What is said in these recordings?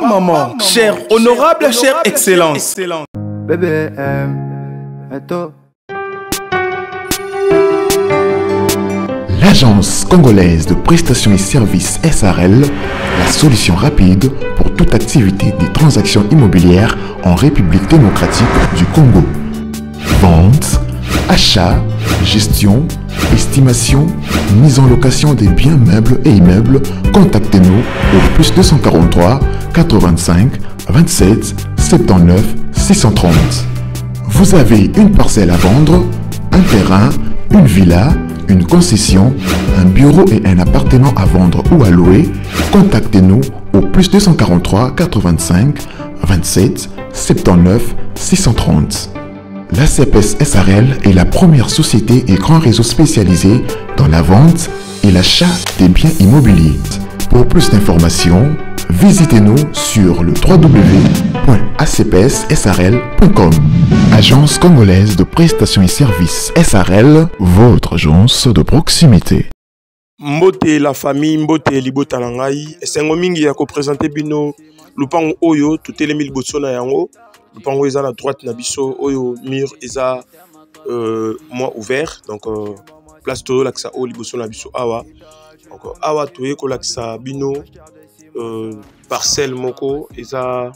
maman, chère, honorable, chère excellence. Bébé, attends. L'Agence congolaise de prestations et services SARL, la solution rapide pour toute activité des transactions immobilières en République démocratique du Congo. Vente, achat, gestion, estimation, mise en location des biens meubles et immeubles. Contactez-nous au plus 243 85 27 79 630. Vous avez une parcelle à vendre, un terrain, une villa, une concession, un bureau et un appartement à vendre ou à louer. Contactez-nous au plus 243 85 27 79 630. La CPS SARL est la première société et grand réseau spécialisé dans la vente et l'achat des biens immobiliers. Pour plus d'informations, visitez-nous sur le www.acpssarl.com. Agence congolaise de prestations et services SARL, votre agence de proximité. Mbote la famille, mbote libota nangai, esengo mingi ya ko présenter bino lupango oyo tutelemi liboso na yango. Lupango eza na droite na biso oyo mur eza moins ouvert, donc place to laksa o liboso na biso awa. Donc awa toye ko laksa bino parcelle moko eza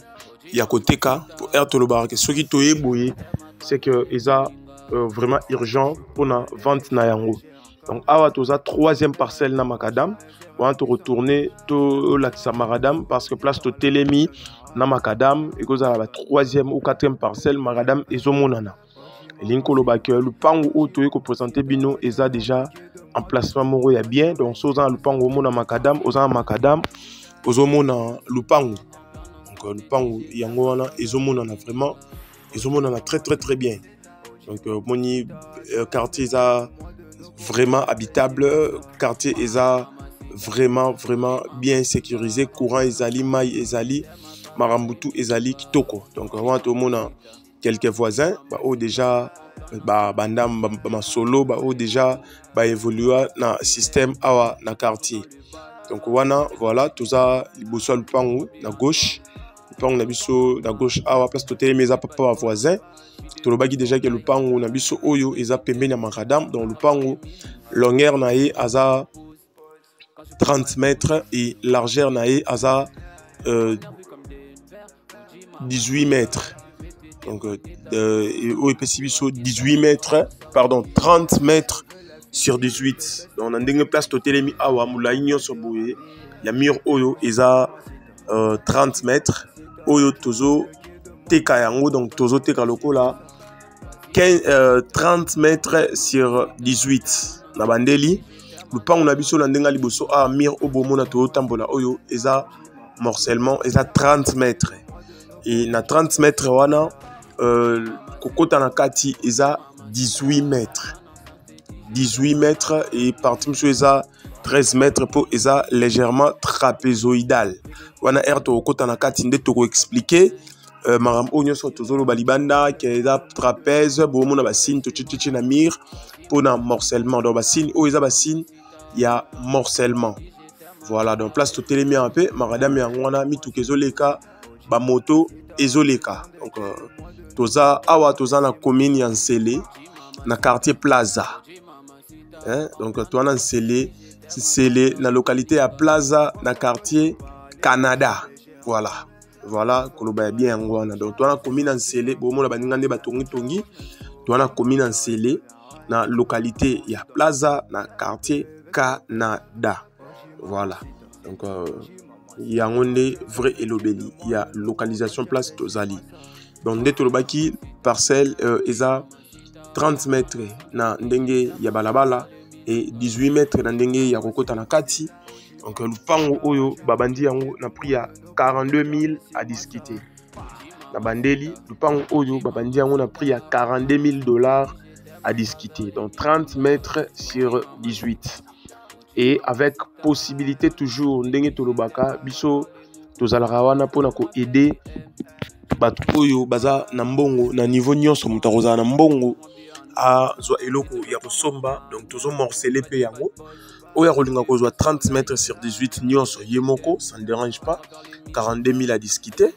ya koteka pour erto lo barake soki toye boye c'est que eza vraiment urgent pour la vente na yango. Donc awa toza troisième parcelle na Makadam. On va te retourner to laksa Maradam parce que place to telemi na Makadam et que la troisième ou quatrième parcelle Maradam ezomonana. Linko lobake le pango o toye ko présenter bino eza déjà emplacement moro ya bien, donc soza le pango mona Makadam oza Makadam ozomona lupango. Donc lupango yango wana ezomonana vraiment ezomonana très bien. Donc moni quartier eza vraiment habitable, quartier eza vraiment bien sécurisé, courant ezali, maille ezali, marambutu ezali kitoko. Donc avant tout le monde quelques voisins bah oh déjà bandam ma solo bah oh déjà bah évoluer na système awa na quartier. Donc wana voilà tout ça liboso lupango na gauche, lupango na biso na gauche awa place to telemeza papa voisin. Tolobaki déjà que lupango na biso oyo eza pembeni ya Makadam. Donc lupango longueur na ye aza 30 mètres et largeur na ye aza 18 mètres. Donc au biso 18 mètres, pardon 30 mètres sur 18. Donc on a une place to telemi awa mulai nyonso boye ya mur oyo eza 30 mètres oyo tozo teka yango, donc tozo teka lokola 30 mètres sur 18 na bandeli lupango na biso na ndenga liboso a mur obomona to tambola oyo eza morcellement eza 30 mètres et na 30 mètres wana kokota na kati eza 18 mètres et partie miso eza 13 mètres pour eza légèrement trapézoïdal wana erto kokota na kati nde toko expliquer maram onyo so tozolo balibanda ke eza trapèze bomona ba signe to tchichi na mur pour na morcellement. Donc ba signe o eza ba signe ya morcellement. Voilà, donc place to telemi un peu maradam ya ngwana mituka ezoleka ba moto ezoleka. Donc toza awa toza na commune ya Nsele na quartier Plaza. Donc toi na Nsele na localité ya Plaza na quartier Canada. Voilà, koloba bien ngwana. Donc toi na commune Nsele bomona baningande batongi toi na commune Nsele na localité ya Plaza na quartier Canada. Voilà. Donc il y a un vrai elobeli, il y a localisation place tozali. Donc nde tolobaki parcelle eza 30 mètres na ndenge ya balabala et 18 mètres na ndenge ya kokota na kati. Donc lupango oyo babandi yango na prix ya 42 000 à discuter. Na bandeli lupango oyo babandi yango na prix ya 42 000 $ à discuter. Donc 30 mètres sur 18. Et avec possibilité toujours ndenge tolobaka biso tozalaka wana pona ko aider bato oyo baza na mbongo na niveau nyonso mutakoza na mbongo a zo eloko ya kosomba. Donc tozo morceler pe yango Oya rolinga kozwa 30 mètres sur 18 nyonso yemoko, ça ne dérange pas. 42 000 à discuter.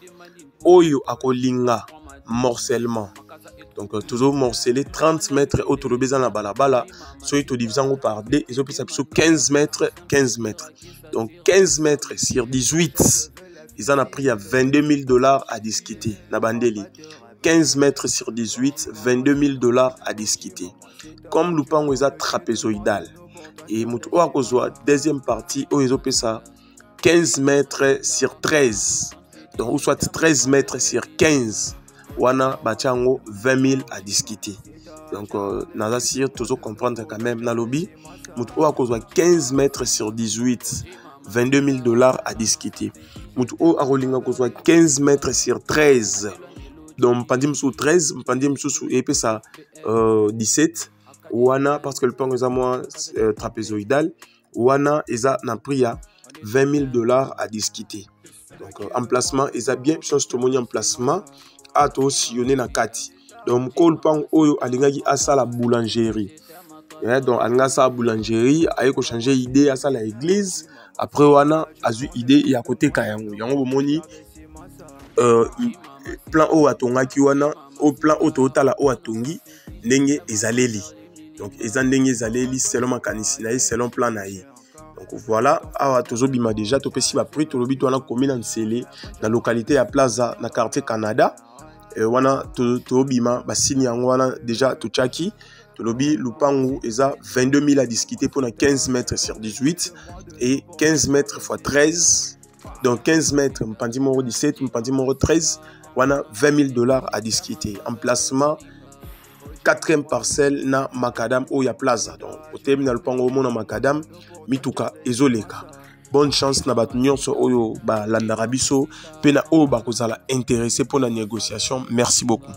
Oyo akolinga morcellement. Donc toujours morceler 30 mètres autour na balabala. Soit to divisant par 2, ils ont pris 15 mètres, 15 mètres. Donc 15 mètres sur 18, ils en ont pris à $22 000 à discuter. Na bandeli. 15 mètres sur 18, $22 000 à discuter. Comme lupango est trapézoïdal. Et mutu oa kozwa deuxième partie, où ils ont pris ça 15 mètres sur 13. Donc, ou soit 13 mètres sur 15. Wana bachango 20 000 à discuter. Donc, naza sir toujours comprendre quand même na lobby. Mutu oa kozwa 15 mètres sur 18. $22 000 à discuter. Mutu oa rolinga kozwa 15 mètres sur 13. Donc, pandim sous 13, pandim sous épée ça 17. Wana, parce que le pan est à moi trapézoïdal. Wana, ils ont pris à $20 000 à discuter. Donc, emplacement, ils ont bien chance de monter emplacement. À toi, sillonner na kati. Donc, quand le pan oyo alingaki à ça la boulangerie. Donc, alingaki ça la boulangerie, aïe ko changer idée à ça la église. Après, wana, a eu idée et à côté kayango. Yango moni plan o atongaki wana, au plan o totala o atongi, ndenge ezaleli. Donc, ils ont des selon ma canisinaï, selon plan naï. Donc, voilà, à Tozobima déjà, tu peux si pris, tu l'obis, tu as commune en Sélé, dans la localité à Plaza, dans le quartier Canada. Et wana, Tozobima, Bassini, wana, déjà, Tuchaki, tu l'obis, Lupangu, ils ont 22 000 à discuter pour 15 mètres sur 18 et 15 mètres x 13. Donc, 15 mètres, mpandi moro 17, mpandi moro 13, wana, $20 000 à discuter. Emplacement. 4e parcelle na Macadam où il y a Plaza. Donc, au terminal pango na Macadam, mituka ezoleka. Bonne chance na bat nyonso oyo ba landarabiso, pena o ba kozala intéressé pour la négociation. Merci beaucoup.